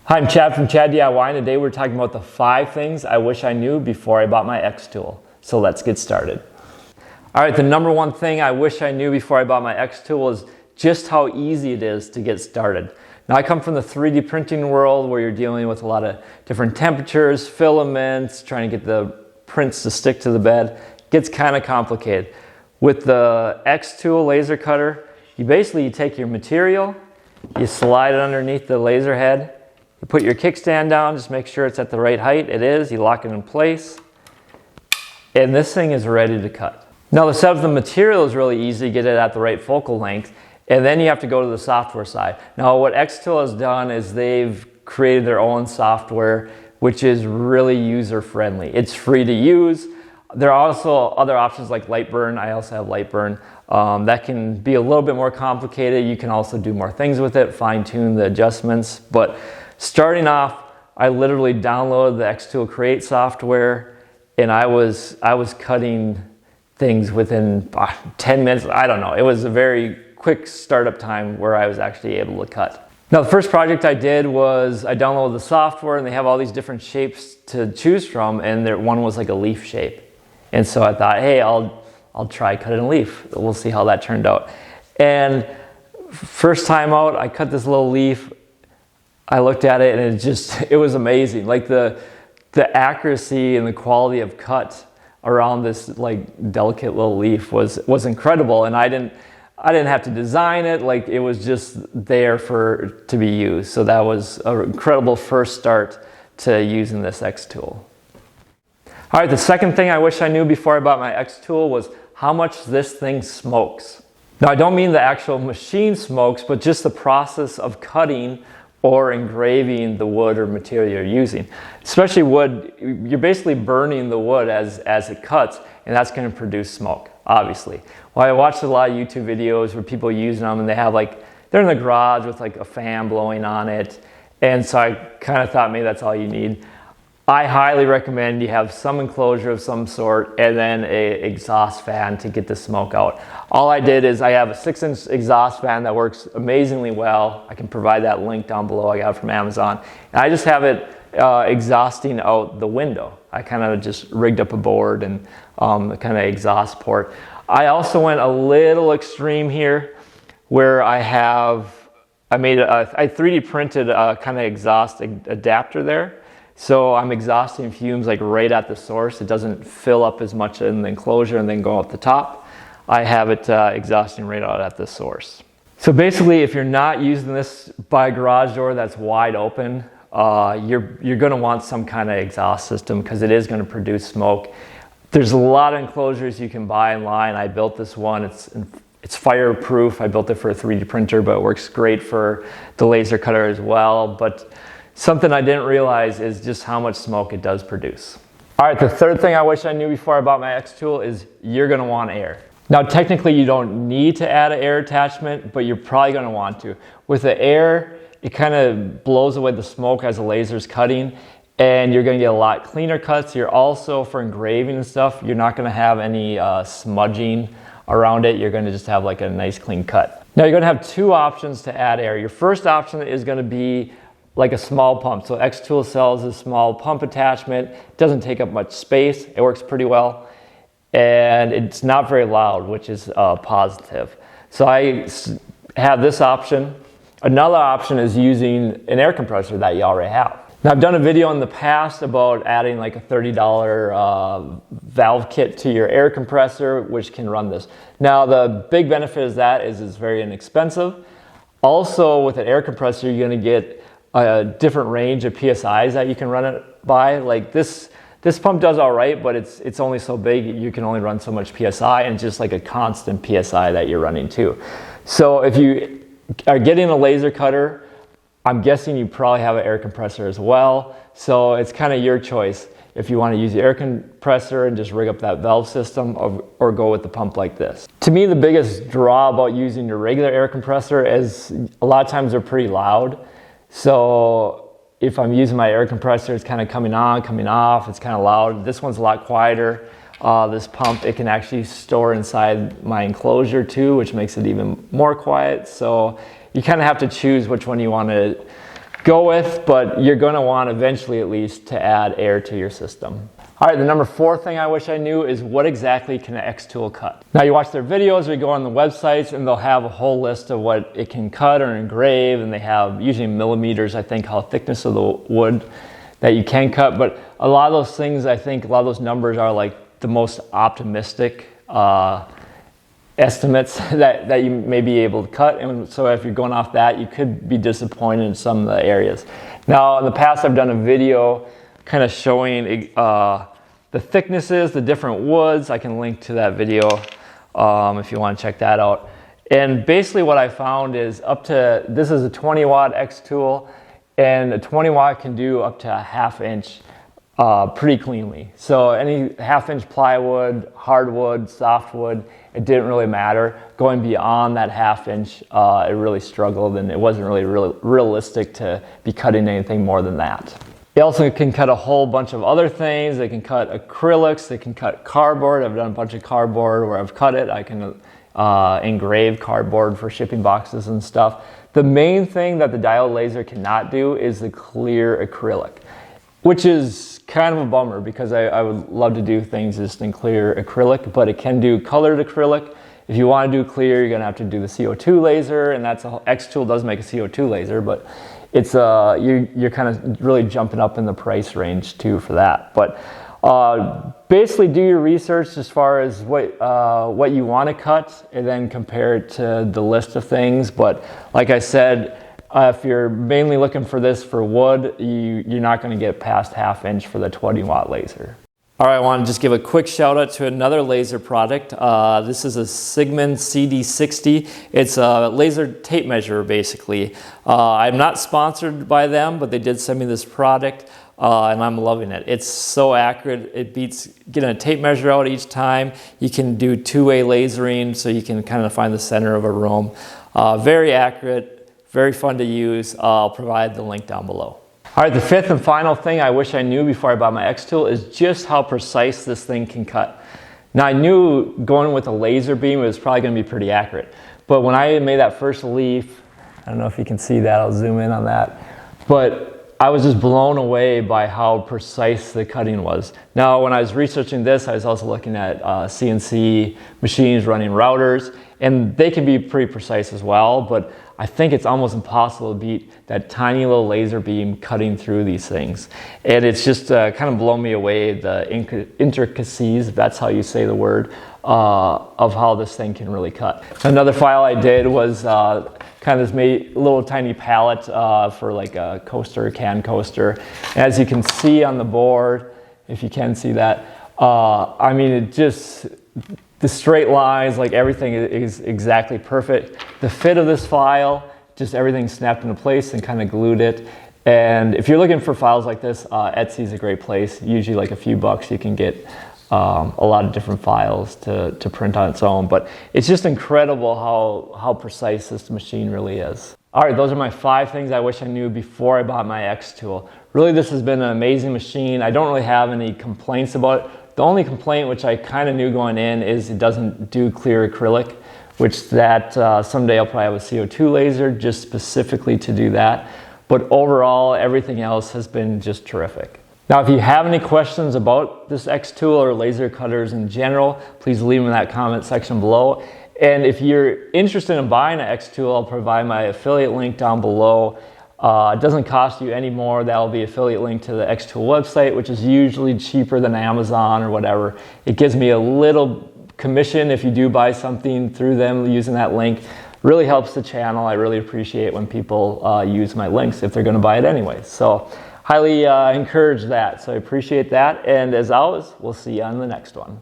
Hi, I'm Chad from Chad DIY, and today we're talking about the 5 things I wish I knew before I bought my xTool. So let's get started. All right, the number one thing I wish I knew before I bought my xTool is just how easy it is to get started. Now, I come from the 3D printing world where you're dealing with a lot of different temperatures, filaments, trying to get the prints to stick to the bed. It gets kind of complicated. With the xTool laser cutter, you take your material, you slide it underneath the laser head, you put your kickstand down, just make sure it's at the right height. It is, you lock it in place, and this thing is ready to cut. Now, the setup of the material is really easy to get it at the right focal length, and then you have to go to the software side. Now, what xTool has done is they've created their own software, which is really user-friendly. It's free to use. There are also other options like Lightburn. I also have Lightburn. That can be a little bit more complicated. You can also do more things with it, fine-tune the adjustments. But starting off, I literally downloaded the xTool Create software, and I was cutting things within 10 minutes. I don't know. It was a very quick startup time where I was actually able to cut. Now, the first project I did was I downloaded the software, and they have all these different shapes to choose from, and one was like a leaf shape. And so I thought, hey, I'll try cutting a leaf. We'll see how that turned out. And first time out, I cut this little leaf. I looked at it, and it was amazing. Like the accuracy and the quality of cut around this like delicate little leaf was incredible. And I didn't have to design it. Like, it was just there to be used. So that was an incredible first start to using this xTool. All right, the second thing I wish I knew before I bought my xTool was how much this thing smokes. Now, I don't mean the actual machine smokes, but just the process of cutting or engraving the wood or material you're using. Especially wood, you're basically burning the wood as it cuts, and that's going to produce smoke, obviously. Well, I watched a lot of YouTube videos where people using them, and they're in the garage with like a fan blowing on it, and so I kind of thought maybe that's all you need. I highly recommend you have some enclosure of some sort and then an exhaust fan to get the smoke out. All I did is I have a 6-inch exhaust fan that works amazingly well. I can provide that link down below. I got it from Amazon. And I just have it exhausting out the window. I kind of just rigged up a board and kind of exhaust port. I also went a little extreme here where I 3D printed a kind of exhaust adapter there. So I'm exhausting fumes like right at the source. It doesn't fill up as much in the enclosure and then go out the top. I have it exhausting right out at the source. So basically, if you're not using this by a garage door that's wide open, you're going to want some kind of exhaust system because it is going to produce smoke. There's a lot of enclosures you can buy online. I built this one. It's fireproof. I built it for a 3D printer, but it works great for the laser cutter as well. But something I didn't realize is just how much smoke it does produce. All right, the third thing I wish I knew before I bought my xTool is you're gonna want air. Now, technically you don't need to add an air attachment, but you're probably gonna want to. With the air, it kind of blows away the smoke as the laser's cutting, and you're gonna get a lot cleaner cuts. You're also, for engraving and stuff, you're not gonna have any smudging around it. You're gonna just have like a nice clean cut. Now, you're gonna have 2 options to add air. Your first option is gonna be like a small pump. So xTool sells a small pump attachment. It doesn't take up much space. It works pretty well. And it's not very loud, which is positive. So I have this option. Another option is using an air compressor that you already have. Now, I've done a video in the past about adding like a $30 valve kit to your air compressor, which can run this. Now, the big benefit of that is it's very inexpensive. Also, with an air compressor, you're gonna get a different range of PSIs that you can run it by. Like this pump does all right, but it's only so big, you can only run so much PSI, and just like a constant PSI that you're running too. So if you are getting a laser cutter, I'm guessing you probably have an air compressor as well. So it's kind of your choice if you want to use the air compressor and just rig up that valve system or go with the pump like this. To me, the biggest draw about using your regular air compressor is a lot of times they're pretty loud. So if I'm using my air compressor, it's kind of coming on, coming off, it's kind of loud. This one's a lot quieter. This pump, it can actually store inside my enclosure too, which makes it even more quiet. So you kind of have to choose which one you want to go with, but you're going to want eventually at least to add air to your system. All right, the number 4 thing I wish I knew is what exactly can an xTool cut? Now you watch their videos or you go on the websites and they'll have a whole list of what it can cut or engrave, and they have usually millimeters, I think, how thickness of the wood that you can cut. But a lot of those things, I think a lot of those numbers are like the most optimistic estimates that you may be able to cut. And so if you're going off that, you could be disappointed in some of the areas. Now in the past I've done a video kind of showing the thicknesses, the different woods. I can link to that video if you want to check that out. And basically what I found is this is a 20 watt xTool, and a 20 watt can do up to a 1/2 inch pretty cleanly. So any 1/2 inch plywood, hardwood, softwood, it didn't really matter. Going beyond that 1/2 inch, it really struggled, and it wasn't really realistic to be cutting anything more than that. They also can cut a whole bunch of other things. They can cut acrylics, they can cut cardboard. I've done a bunch of cardboard where I've cut it. I can engrave cardboard for shipping boxes and stuff. The main thing that the diode laser cannot do is the clear acrylic, which is kind of a bummer because I would love to do things just in clear acrylic, but it can do colored acrylic. If you want to do clear, you're going to have to do the CO2 laser, and xTool does make a CO2 laser, but it's you're kind of really jumping up in the price range too for that. But basically do your research as far as what you want to cut, and then compare it to the list of things. But like I said, if you're mainly looking for this for wood, you're not going to get past 1/2 inch for the 20 watt laser. All right, I want to just give a quick shout out to another laser product. This is a Sigmund CD60. It's a laser tape measure, basically. I'm not sponsored by them, but they did send me this product, and I'm loving it. It's so accurate. It beats getting a tape measure out each time. You can do two-way lasering, so you can kind of find the center of a room. Very accurate, very fun to use. I'll provide the link down below. All right, the 5th and final thing I wish I knew before I bought my xTool is just how precise this thing can cut. Now I knew going with a laser beam it was probably going to be pretty accurate, but when I made that first leaf, I don't know if you can see that, I'll zoom in on that, but I was just blown away by how precise the cutting was. Now when I was researching this, I was also looking at CNC machines running routers, and they can be pretty precise as well, but I think it's almost impossible to beat that tiny little laser beam cutting through these things. And it's just kind of blown me away, the intricacies, if that's how you say the word, of how this thing can really cut. Another file I did was kind of this little tiny palette for like a coaster, can coaster. And as you can see on the board, if you can see that, I mean, it just, the straight lines, like everything is exactly perfect. The fit of this file, just everything snapped into place and kind of glued it. And if you're looking for files like this, Etsy is a great place. Usually like a few bucks you can get a lot of different files to print on its own. But it's just incredible how precise this machine really is. All right, those are my 5 things I wish I knew before I bought my xTool. Really, this has been an amazing machine. I don't really have any complaints about it. The only complaint, which I kind of knew going in, is it doesn't do clear acrylic, which someday I'll probably have a CO2 laser just specifically to do that. But overall, everything else has been just terrific. Now, if you have any questions about this xTool or laser cutters in general, please leave them in that comment section below. And if you're interested in buying an xTool, I'll provide my affiliate link down below. It doesn't cost you any more. That'll be affiliate link to the xTool website, which is usually cheaper than Amazon or whatever. It gives me a little commission if you do buy something through them using that link. Really helps the channel. I really appreciate when people use my links if they're going to buy it anyway. So highly encourage that. So I appreciate that. And as always, we'll see you on the next one.